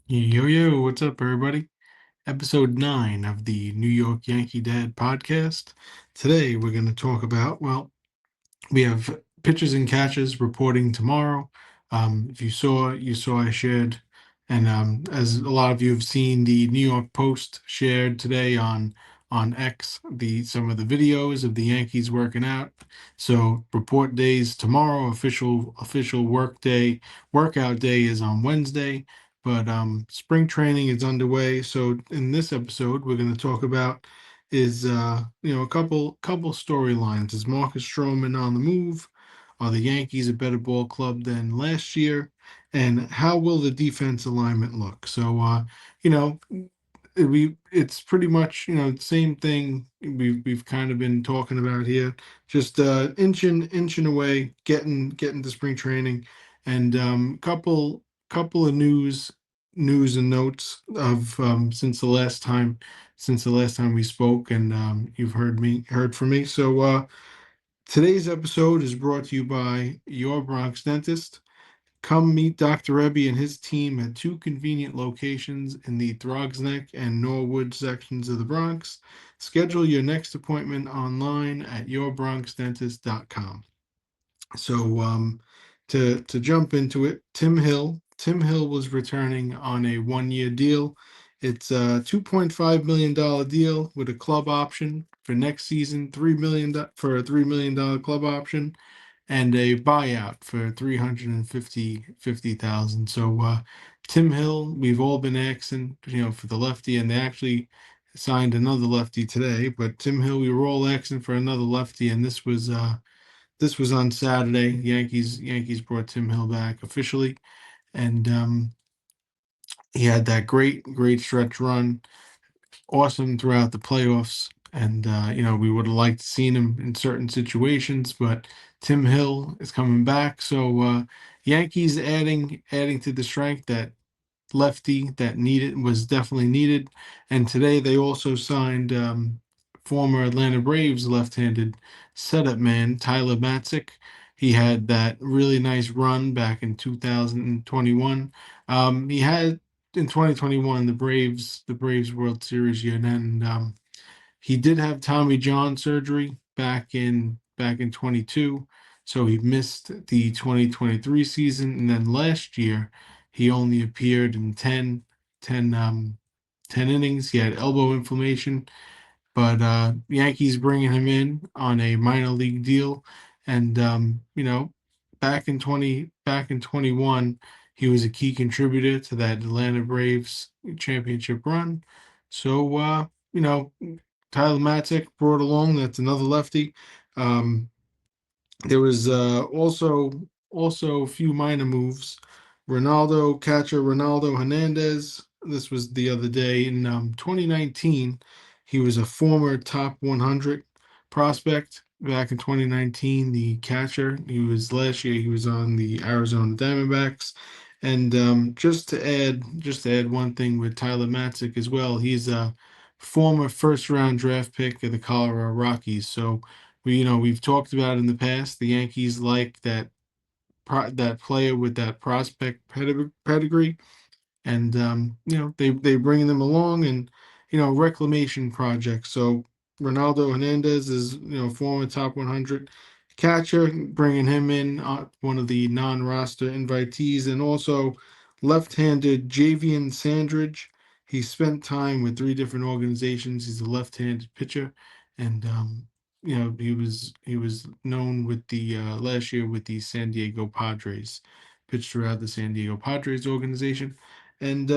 Yo, yo, what's up, everybody? Episode 9 of the New York Yankee Dad podcast. Today, we're going to talk about, we have pitchers and catchers reporting tomorrow. If you saw I shared, and as a lot of you have seen, the New York Post shared today on X the some of the videos of the Yankees working out. So report days tomorrow. Official workout day is on Wednesday, but spring training is underway. So in this episode, we're going to talk about is a couple storylines. Is Marcus Stroman on the move? Are the Yankees a better ball club than last year? And how will the defense alignment look? So you know, it's pretty much the same thing we've kind of been talking about here, just inching away, getting to spring training, and couple of news and notes of since the last time we spoke, and you've heard from me. So today's episode is brought to you by Your Bronx Dentist. Come meet Dr. Rebbe and his team at two convenient locations in the Throgsneck and Norwood sections of the Bronx. Schedule your next appointment online at yourbronxdentist.com. So to jump into it, Tim Hill. Tim Hill was returning on a 1 year deal. It's a $2.5 million deal with a club option for next season, for a $3 million club option, and a buyout for 350,000. So Tim Hill, we've all been asking, for the lefty, and they actually signed another lefty today. But Tim Hill, we were all asking for another lefty, and this was on Saturday. Yankees brought Tim Hill back officially, and he had that great stretch run, awesome throughout the playoffs. And we would have liked to seen him in certain situations, but Tim Hill is coming back. So Yankees adding to the strength that lefty that needed was definitely needed. And today they also signed former Atlanta Braves left-handed setup man Tyler Matzik. He had that really nice run back in 2021. He had in 2021 the Braves World Series year, and he did have Tommy John surgery back in 22, so he missed the 2023 season, and then last year he only appeared in 10 innings. He had elbow inflammation, but Yankees bringing him in on a minor league deal, and back in 21, he was a key contributor to that Atlanta Braves championship run. So Tyler Matzik brought along. That's another lefty. Um, there was also a few minor moves. Catcher Ronaldo Hernandez. This was the other day in 2019. He was a former top 100 prospect back in 2019. The catcher. Last year. He was on the Arizona Diamondbacks. And just to add one thing with Tyler Matzik as well. He's a former first round draft pick of the Colorado Rockies. So we've talked about in the past the Yankees like that player with that prospect pedigree, and they bring them along, and reclamation projects. So Ronaldo Hernandez is former top 100 catcher, bringing him in, one of the non-roster invitees, and also left-handed Javian Sandridge. He spent time with three different organizations. He's a left-handed pitcher, and he was known with the last year with the San Diego Padres, pitched throughout the San Diego Padres organization. And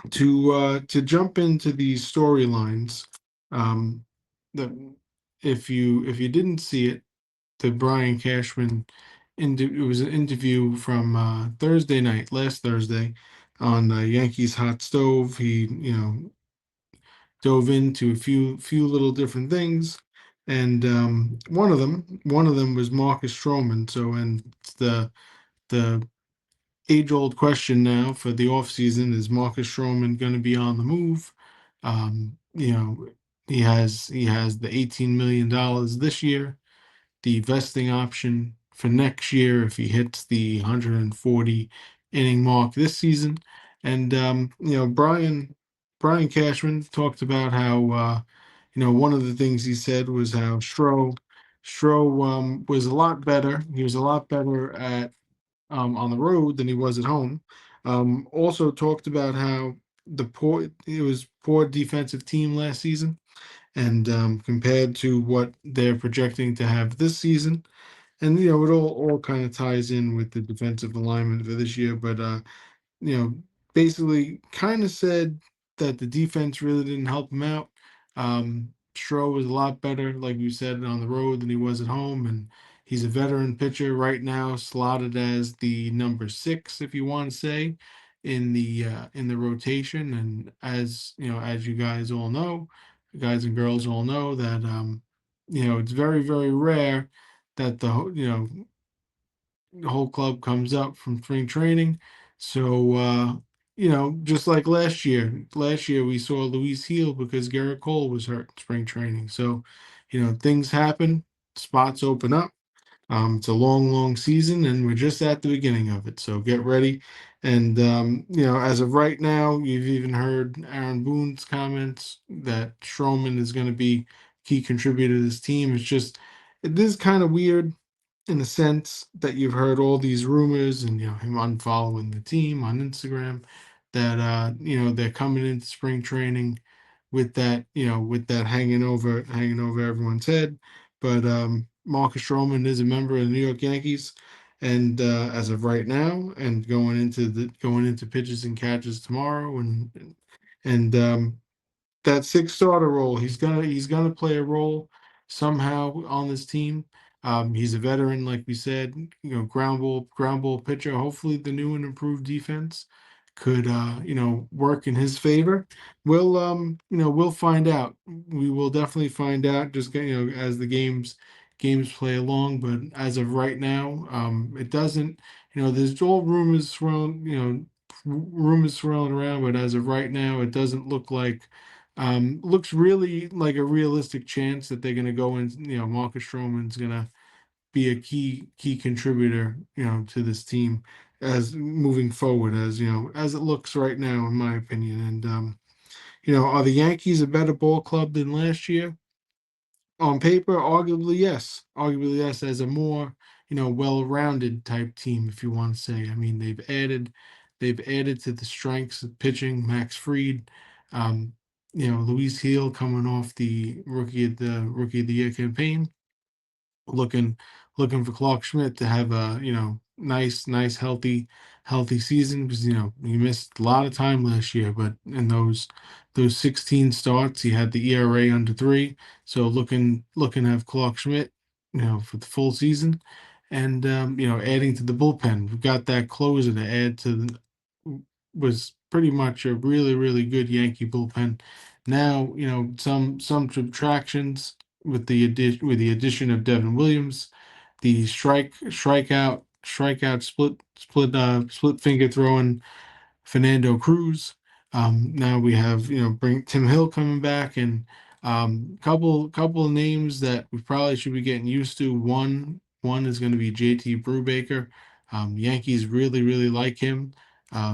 to jump into these storylines, um, the if you didn't see it, the Brian Cashman, it was an interview from last Thursday, on Yankees Hot Stove. He dove into a few little different things, and one of them was Marcus Stroman. So, and the age-old question now for the offseason is Marcus Stroman going to be on the move? He has the $18 million this year, the vesting option for next year if he hits the 140 inning mark this season, And Brian Cashman talked about how one of the things he said was how Stroh was a lot better. He was a lot better at on the road than he was at home. Also talked about how it was poor defensive team last season, and compared to what they're projecting to have this season, and it all kind of ties in with the defensive alignment for this year. But you know, basically kind of said that the defense really didn't help him out. Stroh was a lot better, like you said, on the road than he was at home, and he's a veteran pitcher right now, slotted as the number six, if you want to say, in the rotation. And as you guys all know, guys and girls all know that it's very very rare that the whole club comes up from spring training. So, just like last year we saw Luis Heel because Garrett Cole was hurt in spring training. So, things happen, spots open up. It's a long, long season, and we're just at the beginning of it. So get ready. And, as of right now, you've even heard Aaron Boone's comments that Stroman is going to be key contributor to this team. It is kind of weird in the sense that you've heard all these rumors and him unfollowing the team on Instagram that they're coming into spring training with that hanging over everyone's head. But Marcus Stroman is a member of the New York Yankees, and as of right now, and going into pitches and catches tomorrow, and that six starter role. He's gonna play a role somehow on this team. He's a veteran, like we said, ground ball pitcher. Hopefully, the new and improved defense could work in his favor. We'll find out. We will definitely find out. Just as the games play along. But as of right now, it doesn't. There's all rumors swirling around. But as of right now, it doesn't look like looks really like a realistic chance that they're going to go in. Marcus Stroman's going to be a key contributor, to this team as moving forward, as it looks right now, in my opinion. And are the Yankees a better ball club than last year? On paper, arguably yes. Arguably yes, as a more well-rounded type team, if you want to say. I mean, they've added to the strengths of pitching. Max Fried, Luis Heel coming off the rookie of the year campaign, looking looking for Clark Schmidt to have a nice healthy season, because he missed a lot of time last year, but in those 16 starts he had the ERA under 3. So looking to have Clark Schmidt for the full season. And adding to the bullpen, we've got that closer to add to was pretty much a really really good Yankee bullpen. Now some subtractions with the addition of Devin Williams, the strikeout split finger throwing Fernando Cruz. Now we have bring Tim Hill coming back, and couple of names that we probably should be getting used to. One is going to be JT Brubaker. Yankees really really like him.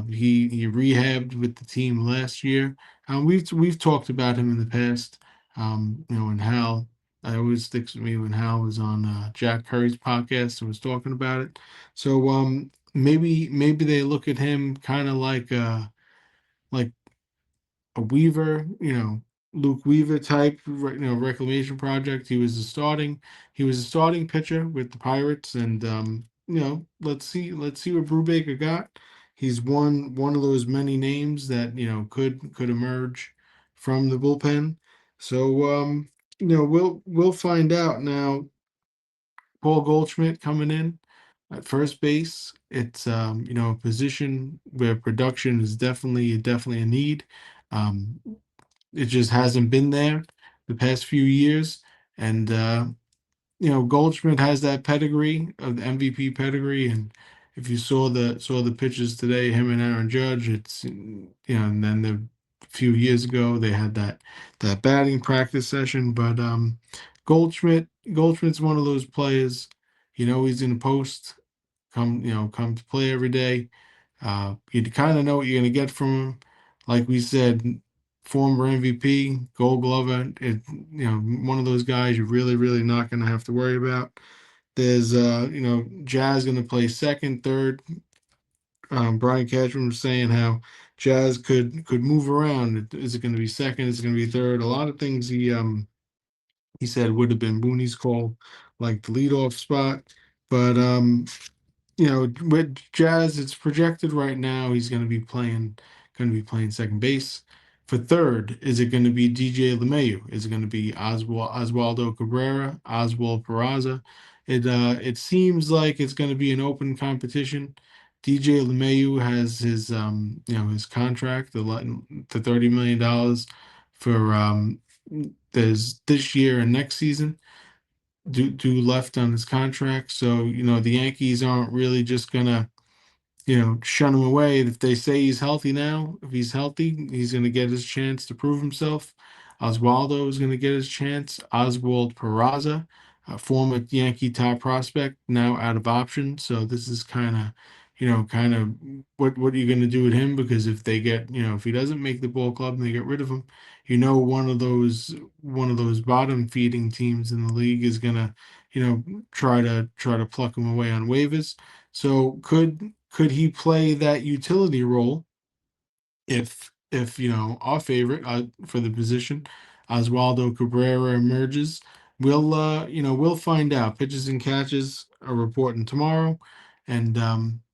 He rehabbed with the team last year. We've talked about him in the past. And Hal, I always sticks with me when Hal was on Jack Curry's podcast and was talking about it. So maybe they look at him kind of like a Weaver, Luke Weaver type, reclamation project. He was a starting pitcher with the Pirates, and let's see what Brubaker got. He's one of those many names that could emerge from the bullpen. So we'll find out now. Paul Goldschmidt coming in at first base. It's a position where production is definitely a need. Um, it just hasn't been there the past few years, and Goldschmidt has that pedigree of the MVP pedigree. And if you saw the pitches today, him and Aaron Judge, and then the few years ago they had that batting practice session. But Goldschmidt's one of those players. He's in the post, come to play every day. You kind of know what you're going to get from him. Like we said, former MVP, Gold Glover. One of those guys you're really, really not going to have to worry about. There's, Jazz going to play second, third. Brian Cashman was saying how Jazz could move around. Is it going to be second? Is it going to be third? A lot of things he said would have been Booney's call, like the leadoff spot. But with Jazz, it's projected right now he's going to be playing second base. For third, is it going to be DJ LeMayu? Is it going to be Oswaldo Cabrera, Oswald Peraza? It seems like it's going to be an open competition. DJ LeMayu has his contract, the $30 million for there's this year and next season due left on his contract. So the Yankees aren't really just gonna shun him away. If they say he's healthy now, if he's healthy, he's going to get his chance to prove himself. Oswaldo is going to get his chance. Oswald Peraza, a former Yankee top prospect, now out of option. So this is kind of what are you going to do with him? Because if they get, if he doesn't make the ball club and they get rid of him, one of those bottom feeding teams in the league is going to, try to pluck him away on waivers. So could he play that utility role if our favorite for the position, Oswaldo Cabrera emerges? We'll find out. Pitches and catches are reporting tomorrow, and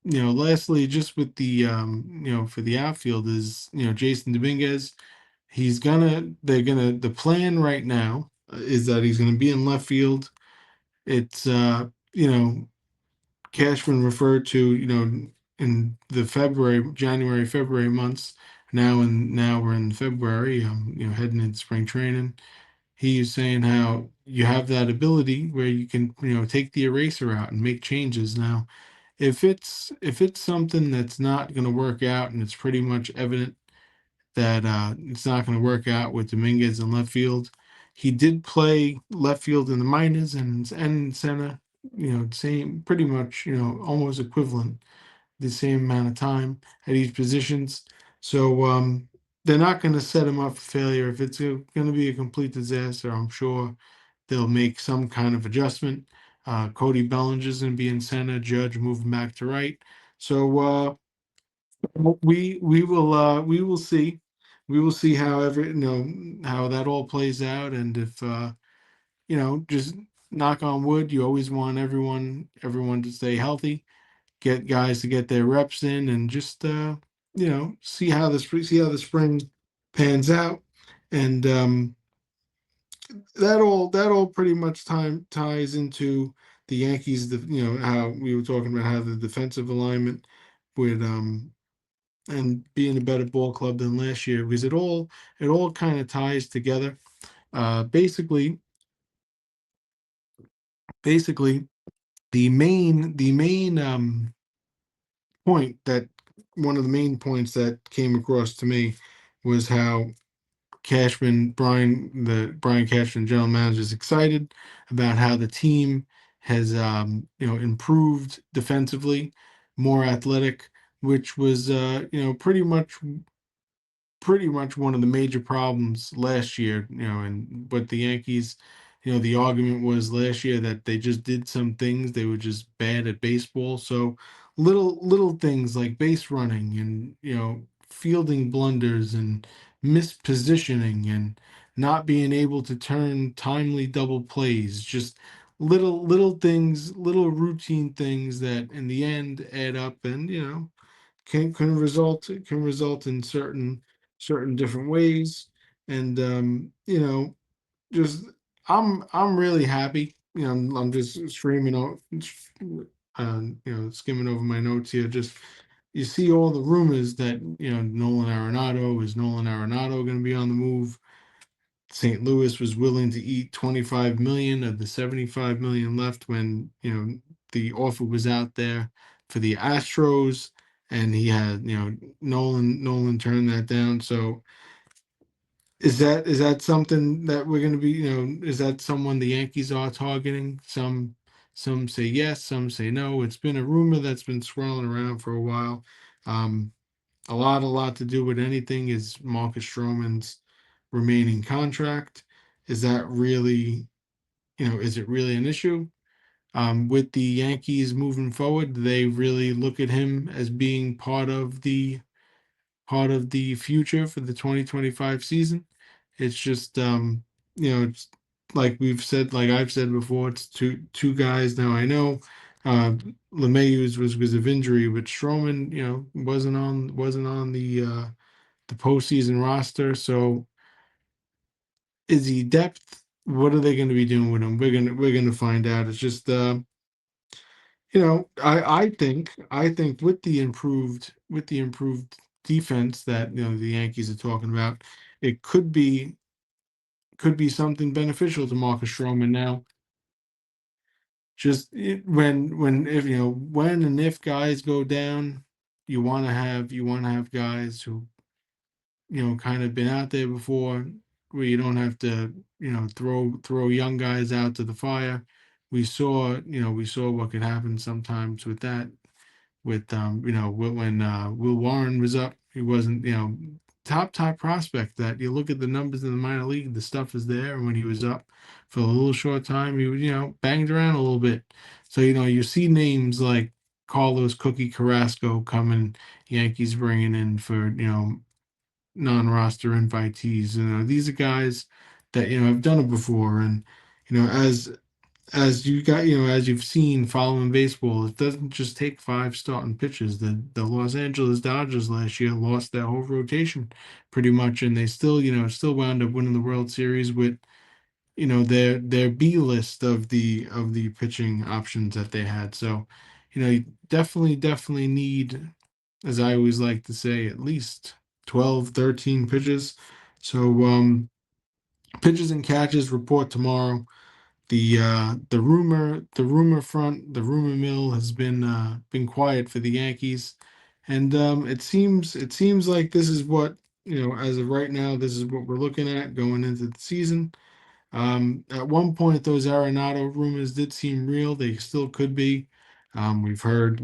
lastly, just with the for the outfield is Jason Dominguez. The plan right now is that he's gonna be in left field. It's Cashman referred to, in the January, February months. Now we're in February. Heading into spring training. He is saying how you have that ability where you can, take the eraser out and make changes. Now, if it's something that's not going to work out, and it's pretty much evident that it's not going to work out with Dominguez in left field. He did play left field in the minors and center, same pretty much, almost equivalent, the same amount of time at each positions. So they're not going to set him up for failure. If it's going to be a complete disaster, I'm sure they'll make some kind of adjustment. Cody Bellinger's going to be in center, Judge moving back to right. So we will see. We will see how that all plays out, and if just knock on wood, you always want everyone to stay healthy, get guys to get their reps in, and just see how the spring pans out. And that all pretty much ties into the Yankees. How we were talking about how the defensive alignment would and being a better ball club than last year, because it all kind of ties together. Basically, the main point that one of the main points that came across to me was how Brian Cashman, general manager, is excited about how the team has improved defensively, more athletic, which was pretty much one of the major problems last year, and but the Yankees, the argument was last year that they just did some things, they were just bad at baseball. So little things like base running and, fielding blunders and mispositioning and not being able to turn timely double plays, just little things, little routine things that in the end add up, and can result in certain different ways. And just I'm really happy. I'm just streaming out, skimming over my notes here. Just you see all the rumors that Nolan Arenado going to be on the move. St. Louis was willing to eat 25 million of the 75 million left when the offer was out there for the Astros, and he had Nolan turned that down. So is that something that we're going to be, is that someone the Yankees are targeting? Some say yes, some say no. It's been a rumor that's been swirling around for a while. Um, a lot to do with anything is Marcus Stroman's remaining contract. Is that really, is it really an issue? With the Yankees moving forward, they really look at him as being part of the future for the 2025 season. It's just it's like I've said before, it's two guys now. I know uh LeMahieu's was because of injury, but Stroman, wasn't on the postseason roster. So is he depth? What are they going to be doing with him? We're gonna find out. It's just I think with the improved defense that the Yankees are talking about, it could be something beneficial to Marcus Stroman now. Just when if when and if guys go down, you want to have guys who kind of been out there before, where you don't have to throw young guys out to the fire. We saw what could happen sometimes with that. With when Will Warren was up, he wasn't top prospect. That you look at the numbers in the minor league, the stuff is there. And when he was up for a little short time, he was banged around a little bit. So you see names like Carlos Cookie Carrasco coming, Yankees bringing in for non-roster invitees. These are guys that have done it before, and as you got, as you've seen following baseball, it doesn't just take five starting pitchers. The Los Angeles Dodgers last year lost their whole rotation pretty much, and they still wound up winning the World Series with their B list of the pitching options that they had. So, you definitely need, as I always like to say, at least 12, 13 pitches. So, pitches and catches report tomorrow. The rumor mill has been quiet for the Yankees, and it seems like this is what as of right now, this is what we're looking at going into the season. At one point, those Arenado rumors did seem real. They still could be. We've heard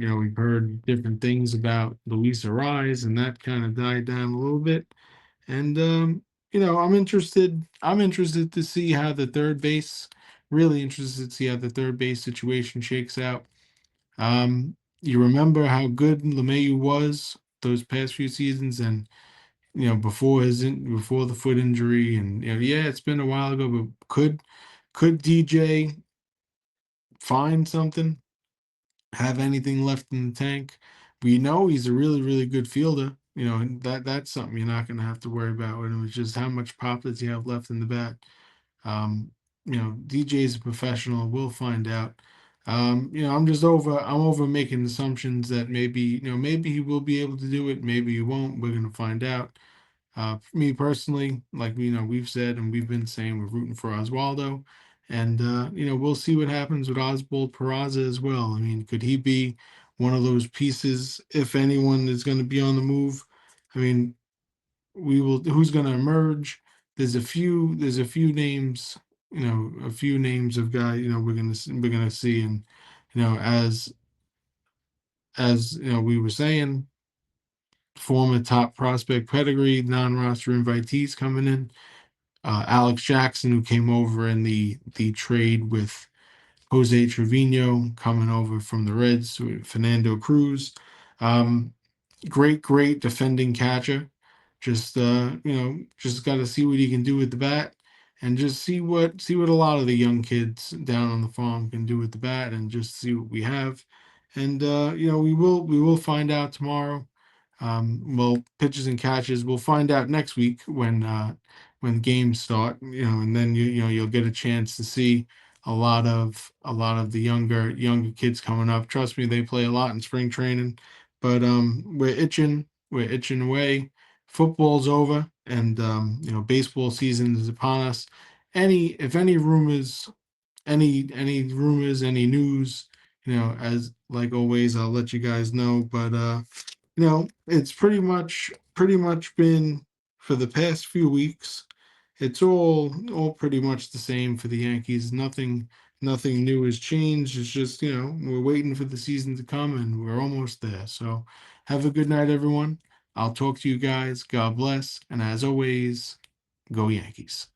different things about Luis Arise, and that kind of died down a little bit. And I'm interested to see how the third base, really interested to see how the third base situation shakes out. You remember how good LeMahieu was those past few seasons, and before the foot injury, and yeah, it's been a while ago, but could DJ find something, have anything left in the tank? We know he's a really, really good fielder. And that's something you're not going to have to worry about with him. It's just how much pop does he have left in the bat. Um, DJ's a professional. We'll find out. I'm over making assumptions that maybe he will be able to do it. Maybe he won't. We're going to find out. For me personally, like we've said and we've been saying, we're rooting for Oswaldo, and we'll see what happens with Oswald Peraza as well. I mean, could he be one of those pieces if anyone is going to be on the move? I mean, we will. Who's going to emerge? There's a few names. A few names of guys. We're gonna see, and as we were saying, former top prospect pedigree, non-roster invitees coming in. Alex Jackson, who came over in the trade with Jose Trevino, coming over from the Reds with Fernando Cruz. Um, great defending catcher. Just got to see what he can do with the bat, and just see what a lot of the young kids down on the farm can do with the bat, and just see what we have. And we will find out tomorrow. Well, pitches and catches, we'll find out next week when games start. And then you'll get a chance to see a lot of the younger kids coming up. Trust me, they play a lot in spring training, but we're itching away. Football's over, and baseball season is upon us. If any rumors, any news, as like always, I'll let you guys know. But it's pretty much been for the past few weeks. It's all pretty much the same for the Yankees. Nothing new has changed. It's just we're waiting for the season to come, and we're almost there. So Have a good night, everyone. I'll talk to you guys. God bless. And as always, go Yankees.